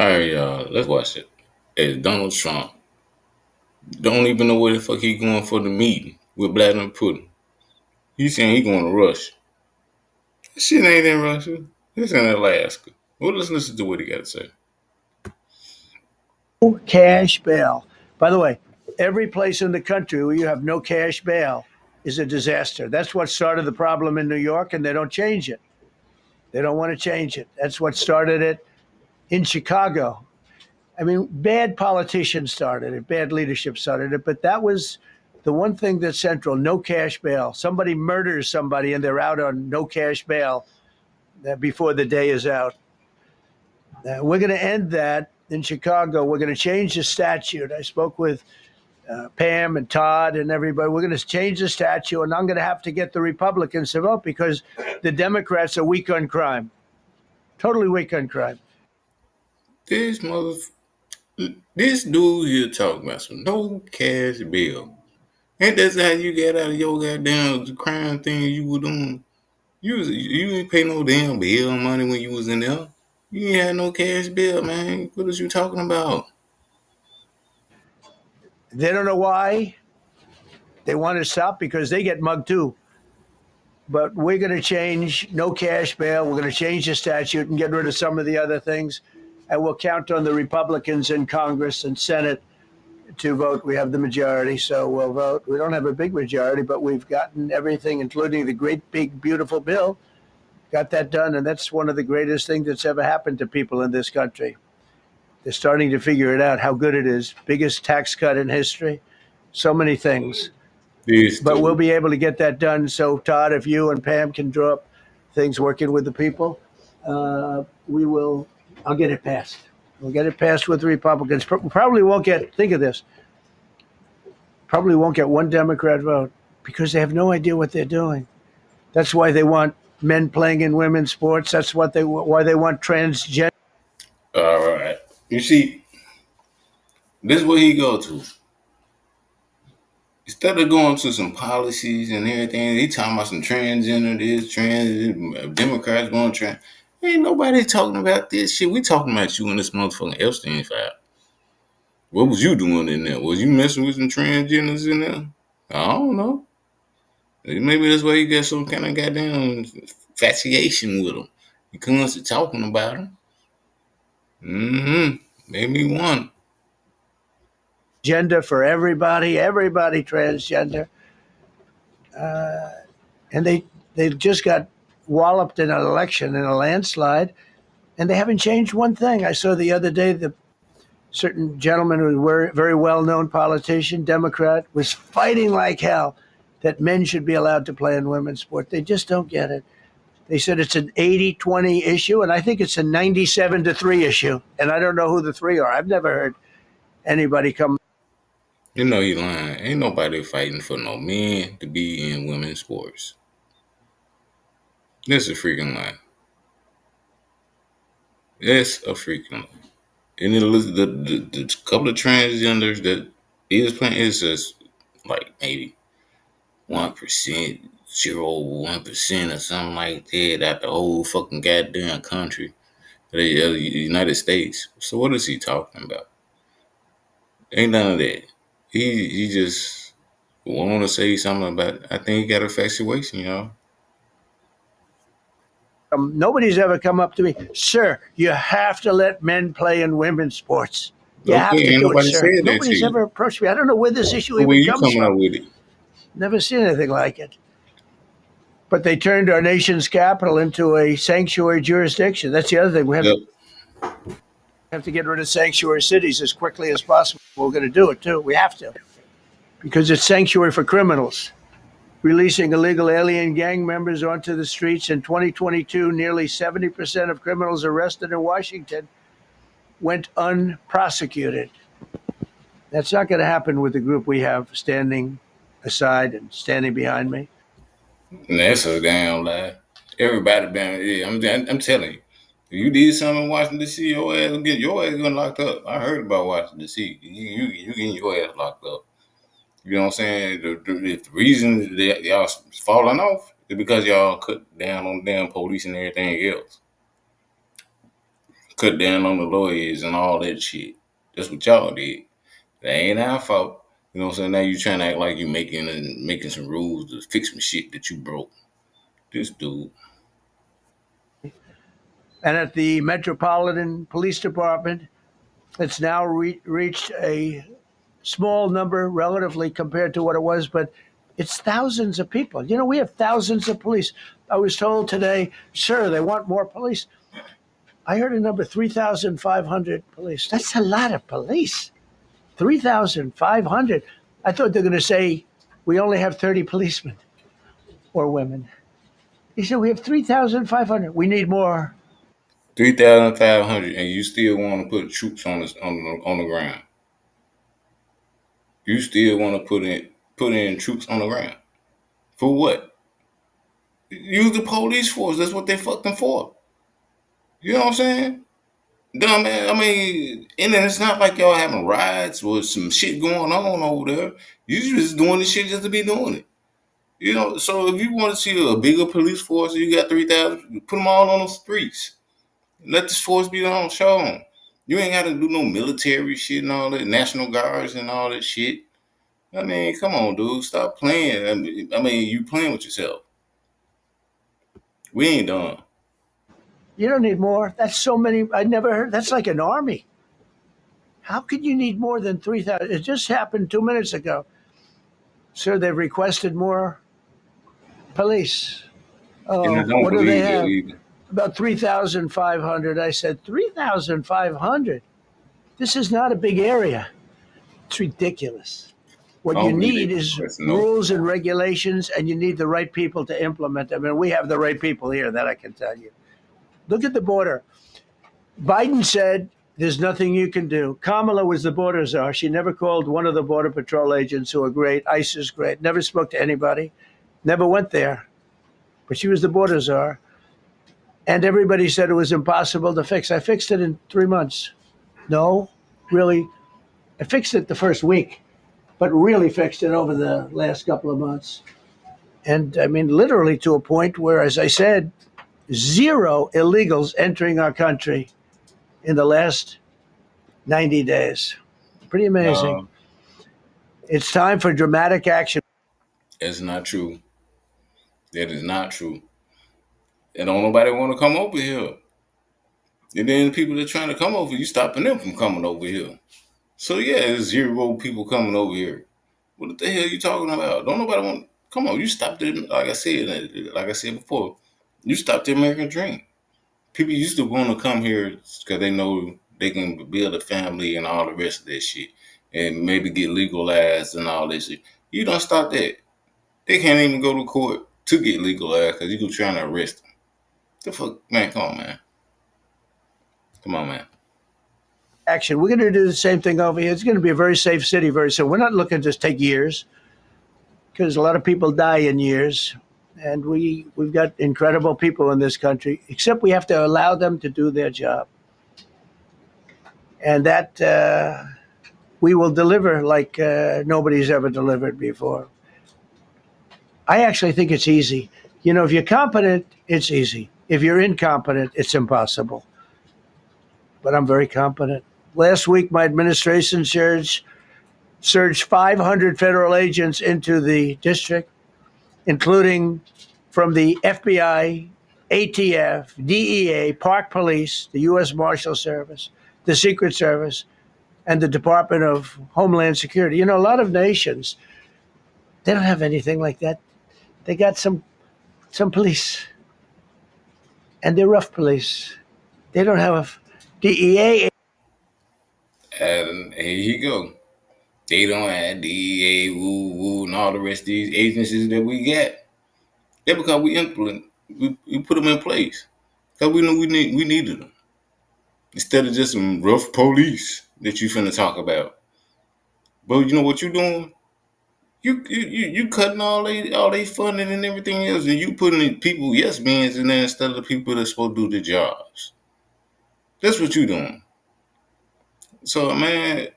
All right, y'all. Let's watch it. It's Donald Trump. Don't even know where the fuck he going for the meeting with Vladimir Putin. He's saying he going to Russia. This shit ain't in Russia. It's in Alaska. Well, let's listen to what he got to say. Cash bail. By the way, every place in the country where you have no cash bail is a disaster. That's what started the problem in New York, and they don't change it. They don't want to change it. That's what started it in Chicago. I mean, bad politicians started it, bad leadership started it, but that was the one thing that's central: no cash bail. Somebody murders somebody and they're out on no cash bail before the day is out. We're going to end that in Chicago. We're going to change the statute. I spoke with Pam and Todd and everybody. We're going to change the statute, and I'm going to have to get the Republicans to vote because the Democrats are weak on crime, totally weak on crime. This mother, this dude here talking about some no cash bill. Ain't that how you get out of your goddamn crime thing you were doing? You ain't pay no damn bill money when you was in there. You ain't had no cash bill, man. What is you talking about? They don't know why they want to stop because they get mugged too. But we're going to change no cash bail. We're going to change the statute and get rid of some of the other things. And we'll count on the Republicans in Congress and Senate to vote. We have the majority, so we'll vote. We don't have a big majority, but we've gotten everything, including the great, big, beautiful bill, got that done. And that's one of the greatest things that's ever happened to people in this country. They're starting to figure it out, how good it is. Biggest tax cut in history. So many things. This But we'll dude. be able to get that done. So, Todd, if you and Pam can draw up things working with the people, we will. I'll get it passed. We'll get it passed with the Republicans. Probably won't get. Think of this. Probably won't get one Democrat vote because they have no idea what they're doing. That's why they want men playing in women's sports. That's why they want transgender. All right. You see, this is where he go to. Instead of going to some policies and everything, he talking about some transgender, this, trans, Democrats going trans. Ain't nobody talking about this shit. We talking about you in this motherfucking Epstein file. What was you doing in there? Was you messing with some transgenders in there? I don't know. Maybe that's why you got some kind of goddamn fascination with them. You constantly talking about them. Made me one. Gender for everybody transgender. And they just got walloped in an election in a landslide, and they haven't changed one thing. I saw the other day the certain gentleman who was very well-known politician, Democrat, was fighting like hell that men should be allowed to play in women's sport. They just don't get it. They said it's an 80-20 issue, and I think it's a 97-3 issue. And I don't know who the three are. I've never heard anybody come. You know he lying. Ain't nobody fighting for no men to be in women's sports. That's a freaking lie. That's a freaking lie. And the couple of transgenders that is playing is just like maybe 1%, 0.1% or something like that out the whole fucking goddamn country, the United States. So what is he talking about? Ain't none of that. He just want to say something about. I think he got a fascination, y'all. Nobody's ever come up to me, sir. You have to let men play in women's sports. You have Okay, to ain't do it, nobody sir. said that to Nobody's you. ever approached me. I don't know where this issue So where even you comes coming up from. with it? Never seen anything like it. But they turned our nation's capital into a sanctuary jurisdiction. That's the other thing. We Yep. have to get rid of sanctuary cities as quickly as possible. We're going to do it too. We have to because it's sanctuary for criminals. Releasing illegal alien gang members onto the streets in 2022, nearly 70% of criminals arrested in Washington went unprosecuted. That's not going to happen with the group we have standing aside and standing behind me. And that's a damn lie. Everybody been, yeah, I'm telling you. If you did something in Washington D.C., your ass getting locked up. I heard about Washington D.C. You getting your ass locked up. You know what I'm saying? If the reason that y'all falling off is because y'all cut down on damn police and everything else. cut down on the lawyers and all that shit. That's what y'all did. That ain't our fault. You know what I'm saying? Now you trying to act like you making some rules to fix some shit that you broke. This dude. And at the Metropolitan Police Department, it's now reached a small number relatively compared to what it was, but it's thousands of people. You know, we have thousands of police. I was told today, sir, they want more police. I heard a number 3,500 police. That's a lot of police. 3,500. I thought they're going to say we only have 30 policemen or women. He said we have 3,500. We need more. 3,500, and you still want to put troops on the ground. You still want to put in troops on the ground for what? Use the police force. That's what they fucking for. You know what I'm saying? Dumb man. I mean, and then it's not like y'all having riots or some shit going on over there. You just doing this shit just to be doing it. You know. So if you want to see a bigger police force, you got 3,000. Put them all on the streets. Let this force be on shown. You ain't got to do no military shit and all that, National Guards and all that shit. I mean, come on, dude, stop playing. I mean, you playing with yourself. We ain't done. You don't need more. That's so many. I never heard. That's like an army. How could you need more than 3,000? It just happened 2 minutes ago. Sir, they've requested more police. And I Oh, don't what do they believe that have? either. About 3,500. I said, 3,500? This is not a big area. It's ridiculous. I What you don't believe need they is requesting no. rules and regulations, and you need the right people to implement them. And we have the right people here, that I can tell you. Look at the border. Biden said there's nothing you can do. Kamala was the border czar. She never called one of the Border Patrol agents who are great. ICE is great. Never spoke to anybody. Never went there. But she was the border czar. And everybody said it was impossible to fix. I fixed it in 3 months. No, really. I fixed it the first week, but really fixed it over the last couple of months. And I mean, literally to a point where, as I said, zero illegals entering our country in the last 90 days. Pretty amazing. No, It's time for dramatic action. that's not true. That is not true. And don't nobody want to come over here. And then the people that are trying to come over, you stopping them from coming over here. So yeah, there's zero people coming over here. What the hell are you talking about? Don't nobody want. Come on, you stopped it. Like I said before, you stopped the American dream. People used to want to come here because they know they can build a family and all the rest of that shit, and maybe get legalized and all this shit. You don't stop that. They can't even go to court to get legalized because you go trying to arrest them. The fuck, man? Come on, man. Come on, man. Action. We're going to do the same thing over here. It's going to be a very safe city very soon. We're not looking to take years because a lot of people die in years. And we've got incredible people in this country, except we have to allow them to do their job. And that we will deliver like nobody's ever delivered before. I actually think it's easy. You know, if you're competent, it's easy. If you're incompetent, it's impossible. But I'm very competent. Last week, my administration surged 500 federal agents into the district, including from the FBI, ATF, DEA, Park Police, the U.S. Marshal Service, the Secret Service, and the Department of Homeland Security. You know, a lot of nations, they don't have anything like that. They got some police, and they're rough police. They don't have DEA. And here you go. They don't have DEA, woo woo, and all the rest of these agencies that we got. Yeah, because we put them in place because we knew we needed them instead of just some rough police that you finna talk about. But you know what you doing? You cutting all they funding and everything else, and you putting people yes men's in there instead of the people that's supposed to do the jobs. That's what you doing. So man,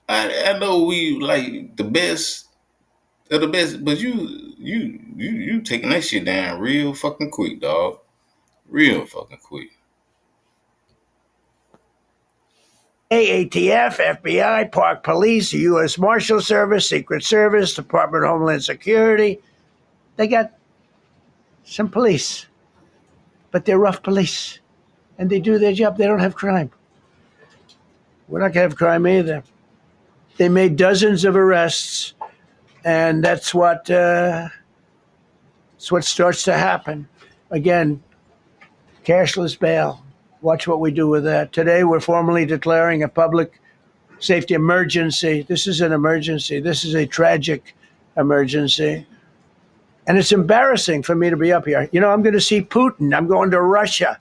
I know we like the best of the best, but you taking that shit down real fucking quick, dog. Real fucking quick. ATF, FBI, Park Police, the U.S. Marshal Service, Secret Service, Department of Homeland Security. They got some police, but they're rough police, and they do their job. They don't have crime. We're not going to have crime either. They made dozens of arrests, and that's what starts to happen. Again, cashless bail. Watch what we do with that. Today, we're formally declaring a public safety emergency. This is an emergency. This is a tragic emergency. And it's embarrassing for me to be up here. You know, I'm going to see Putin. I'm going to Russia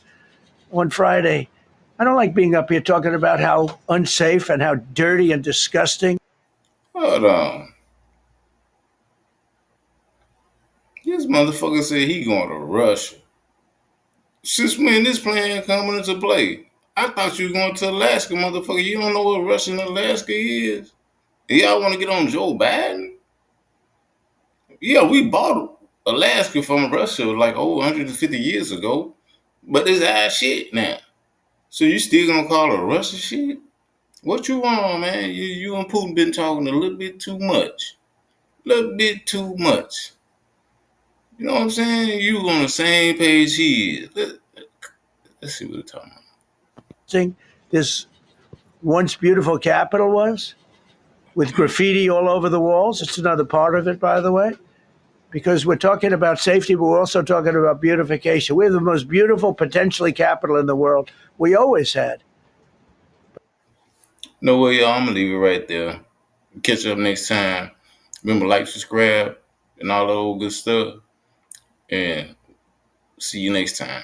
on Friday. I don't like being up here talking about how unsafe and how dirty and disgusting. Hold on. This motherfucker said he going to Russia. Since when this plan coming into play? I thought you were going to Alaska, motherfucker. You don't know what Russia and Alaska is? Y'all want to get on Joe Biden? Yeah, we bought Alaska from Russia like 150 years ago. But it's our shit now. So you still gonna call it Russia shit? What you want, man? You and Putin been talking a little bit too much. A little bit too much. You know what I'm saying? You on the same page he is. Let's see what they're talking about. This once beautiful capital was, with graffiti all over the walls. It's another part of it, by the way, because we're talking about safety, but we're also talking about beautification. We have the most beautiful, potentially, capital in the world. We always had. No way, y'all. I'm gonna leave it right there. Catch up next time. Remember, like, subscribe, and all that old good stuff. And see you next time.